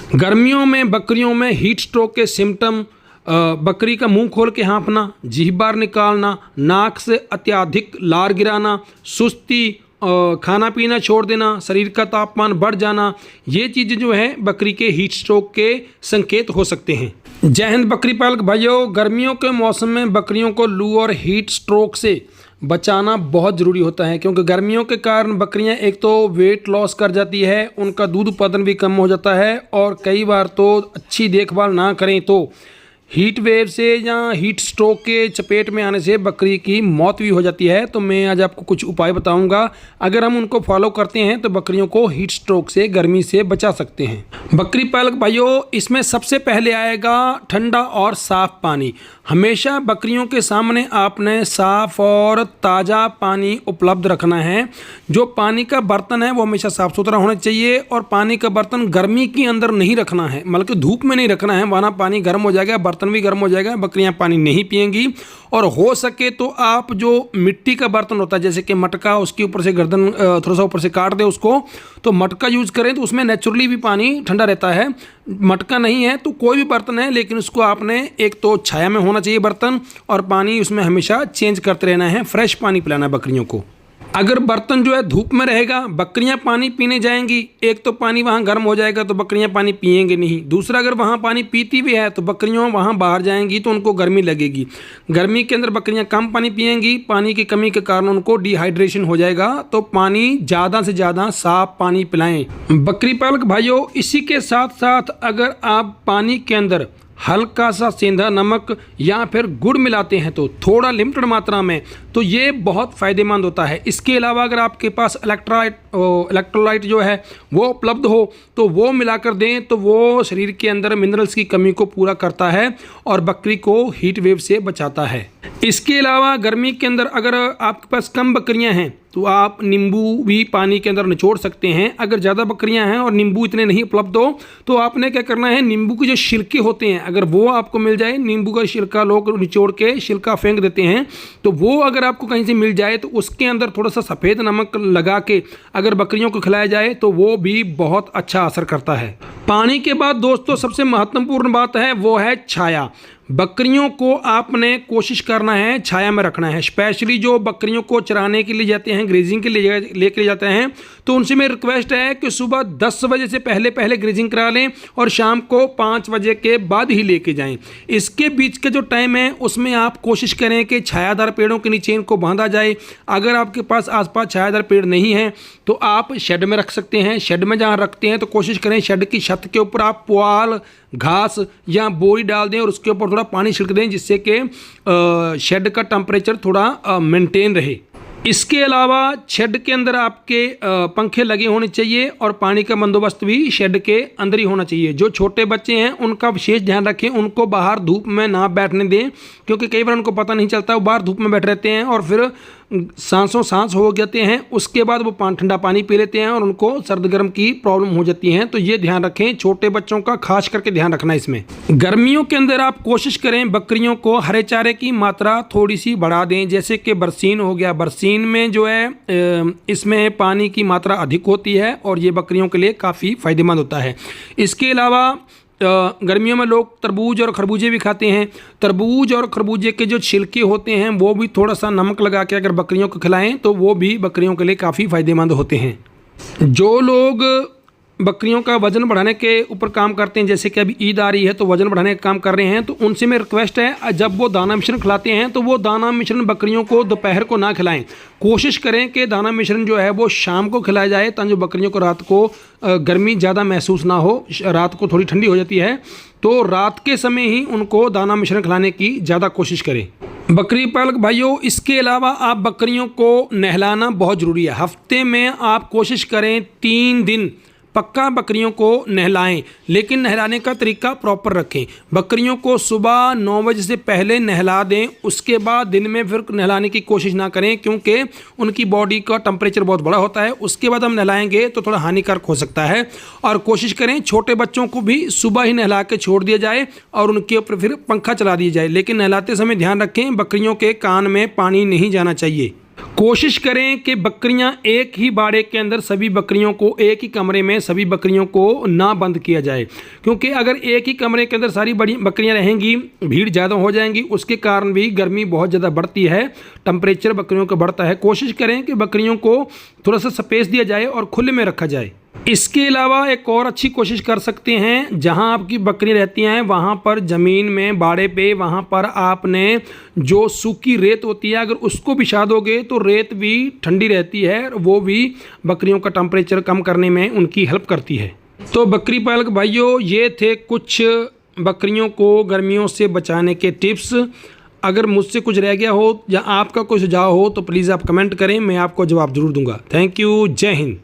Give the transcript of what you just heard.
गर्मियों में बकरियों में हीट स्ट्रोक के सिम्टम बकरी का मुंह खोल के हाँफना, जीभ बाहर निकालना, नाक से अत्यधिक लार गिराना, सुस्ती, खाना पीना छोड़ देना, शरीर का तापमान बढ़ जाना, ये चीज़ें जो है बकरी के हीट स्ट्रोक के संकेत हो सकते हैं। जय हिंद बकरी पालक भाइयों, गर्मियों के मौसम में बकरियों को लू और हीट स्ट्रोक से बचाना बहुत ज़रूरी होता है, क्योंकि गर्मियों के कारण बकरियां एक तो वेट लॉस कर जाती है, उनका दूध उत्पादन भी कम हो जाता है और कई बार तो अच्छी देखभाल ना करें तो हीट वेव से या हीट स्ट्रोक के चपेट में आने से बकरी की मौत भी हो जाती है। तो मैं आज आपको कुछ उपाय बताऊंगा, अगर हम उनको फॉलो करते हैं तो बकरियों को हीट स्ट्रोक से, गर्मी से बचा सकते हैं। बकरी पालक भाइयों, इसमें सबसे पहले आएगा ठंडा और साफ़ पानी। हमेशा बकरियों के सामने आपने साफ़ और ताज़ा पानी उपलब्ध रखना है। जो पानी का बर्तन है वो हमेशा साफ़ सुथरा होना चाहिए और पानी का बर्तन गर्मी के अंदर नहीं रखना है, मतलब कि धूप में नहीं रखना है, वरना पानी गर्म हो जाएगा, बर्तन भी गर्म हो जाएगा, बकरियां पानी नहीं पिएंगी। और हो सके तो आप जो मिट्टी का बर्तन होता है जैसे कि मटका, उसके ऊपर से गर्दन थोड़ा सा ऊपर से काट दे उसको, तो मटका यूज़ करें तो उसमें नेचुरली भी पानी ठंडा रहता है। मटका नहीं है तो कोई भी बर्तन है, लेकिन उसको आपने एक तो छाया में होना चाहिए बर्तन, और पानी उसमें हमेशा चेंज करते रहना है, फ्रेश पानी पिलाना है बकरियों को। अगर बर्तन जो है धूप में रहेगा, बकरियां पानी पीने जाएंगी, एक तो पानी वहां गर्म हो जाएगा तो बकरियां पानी पिएंगे नहीं, दूसरा अगर वहां पानी पीती भी है तो बकरियां वहां बाहर जाएंगी तो उनको गर्मी लगेगी। गर्मी के अंदर बकरियां कम पानी पिएंगी, पानी की कमी के कारण उनको डिहाइड्रेशन हो जाएगा। तो पानी ज़्यादा से ज़्यादा साफ पानी पिलाएं बकरी पालक भाइयों। इसी के साथ साथ अगर आप पानी के अंदर हल्का सा सेंधा नमक या फिर गुड़ मिलाते हैं तो थोड़ा लिमिटेड मात्रा में, तो ये बहुत फ़ायदेमंद होता है। इसके अलावा अगर आपके पास इलेक्ट्रोलाइट जो है वो उपलब्ध हो तो वो मिलाकर दें, तो वो शरीर के अंदर मिनरल्स की कमी को पूरा करता है और बकरी को हीट वेव से बचाता है। इसके अलावा गर्मी के अंदर अगर आपके पास कम बकरियां हैं तो आप नींबू भी पानी के अंदर निचोड़ सकते हैं। अगर ज़्यादा बकरियां हैं और नींबू इतने नहीं उपलब्ध हो तो आपने क्या करना है, नींबू के जो छिलके होते हैं अगर वो आपको मिल जाए, नींबू का छिलका लोग निचोड़ के छिलका फेंक देते हैं, तो वो अगर आपको कहीं से मिल जाए तो उसके अंदर थोड़ा सा सफ़ेद नमक लगा के अगर बकरियों को खिलाया जाए तो वो भी बहुत अच्छा असर करता है। पानी के बाद दोस्तों सबसे महत्वपूर्ण बात है वो है छाया। बकरियों को आपने कोशिश करना है छाया में रखना है। स्पेशली जो बकरियों को चराने के लिए जाते हैं, ग्रेजिंग के लिए लेकर जाते हैं, तो उनसे मेरी रिक्वेस्ट है कि सुबह 10 बजे से पहले पहले ग्रेजिंग करा लें और शाम को 5 बजे के बाद ही लेके जाएं। इसके बीच का जो टाइम है उसमें आप कोशिश करें कि छायादार पेड़ों के नीचे इनको बांधा जाए। अगर आपके पास आसपास छायादार पेड़ नहीं है तो आप शेड में रख सकते हैं। शेड में जहाँ रखते हैं तो कोशिश करें शेड की छत के ऊपर आप पुआल, घास या बोरी डाल दें और उसके ऊपर थोड़ा पानी छिड़क दें, जिससे कि शेड का टेम्परेचर थोड़ा मेंटेन रहे। इसके अलावा शेड के अंदर आपके पंखे लगे होने चाहिए और पानी का बंदोबस्त भी शेड के अंदर ही होना चाहिए। जो छोटे बच्चे हैं उनका विशेष ध्यान रखें, उनको बाहर धूप में ना बैठने दें, क्योंकि कई बार उनको पता नहीं चलता, वो बाहर धूप में बैठ रहते हैं और फिर सांसों सांस हो जाते हैं, उसके बाद वो ठंडा पानी पी लेते हैं और उनको सर्द गर्म की प्रॉब्लम हो जाती है। तो ये ध्यान रखें, छोटे बच्चों का खास करके ध्यान रखना इसमें। गर्मियों के अंदर आप कोशिश करें बकरियों को हरे चारे की मात्रा थोड़ी सी बढ़ा दें, जैसे कि बरसीन हो गया। बरसीन में जो है इसमें पानी की मात्रा अधिक होती है और ये बकरियों के लिए काफ़ी फायदेमंद होता है। इसके अलावा गर्मियों में लोग तरबूज और खरबूजे भी खाते हैं। तरबूज और खरबूजे के जो छिलके होते हैं वो भी थोड़ा सा नमक लगा के अगर बकरियों को खिलाएं तो वो भी बकरियों के लिए काफ़ी फ़ायदेमंद होते हैं। जो लोग बकरियों का वज़न बढ़ाने के ऊपर काम करते हैं, जैसे कि अभी ईद आ रही है तो वज़न बढ़ाने का काम कर रहे हैं, तो उनसे मेरी रिक्वेस्ट है जब वो दाना मिश्रण खिलाते हैं तो वो दाना मिश्रण बकरियों को दोपहर को ना खिलाएं। कोशिश करें कि दाना मिश्रण जो है वो शाम को खिलाया जाए, ताकि जो बकरियों को रात को गर्मी ज़्यादा महसूस ना हो। रात को थोड़ी ठंडी हो जाती है तो रात के समय ही उनको दाना मिश्रण खिलाने की ज़्यादा कोशिश करें बकरी पालक भाइयों। इसके अलावा आप बकरियों को नहलाना बहुत ज़रूरी है। हफ्ते में आप कोशिश करें 3 दिन पक्का बकरियों को नहलाएं, लेकिन नहलाने का तरीका प्रॉपर रखें। बकरियों को सुबह 9 बजे से पहले नहला दें, उसके बाद दिन में फिर नहलाने की कोशिश ना करें, क्योंकि उनकी बॉडी का टेम्परेचर बहुत बड़ा होता है। उसके बाद हम नहलाएंगे तो थोड़ा हानिकारक हो सकता है। और कोशिश करें छोटे बच्चों को भी सुबह ही नहला के छोड़ दिया जाए और उनके ऊपर फिर पंखा चला दिया जाए, लेकिन नहलाते समय ध्यान रखें बकरियों के कान में पानी नहीं जाना चाहिए। कोशिश करें कि बकरियां एक ही बाड़े के अंदर सभी बकरियों को एक ही कमरे में सभी बकरियों को ना बंद किया जाए, क्योंकि अगर एक ही कमरे के अंदर सारी बड़ी बकरियां रहेंगी भीड़ ज़्यादा हो जाएंगी, उसके कारण भी गर्मी बहुत ज़्यादा बढ़ती है, टेम्परेचर बकरियों का बढ़ता है। कोशिश करें कि बकरियों को थोड़ा सा स्पेस दिया जाए और खुले में रखा जाए। इसके अलावा एक और अच्छी कोशिश कर सकते हैं, जहां आपकी बकरी रहती हैं वहां पर ज़मीन में बाड़े पे वहां पर आपने जो सूखी रेत होती है अगर उसको बिछा दोगे तो रेत भी ठंडी रहती है, वो भी बकरियों का टेम्परेचर कम करने में उनकी हेल्प करती है। तो बकरी पालक भाइयों, ये थे कुछ बकरियों को गर्मियों से बचाने के टिप्स। अगर मुझसे कुछ रह गया हो या आपका कोई सुझाव हो तो प्लीज़ आप कमेंट करें, मैं आपको जवाब ज़रूर दूंगा। Thank you. जय हिंद।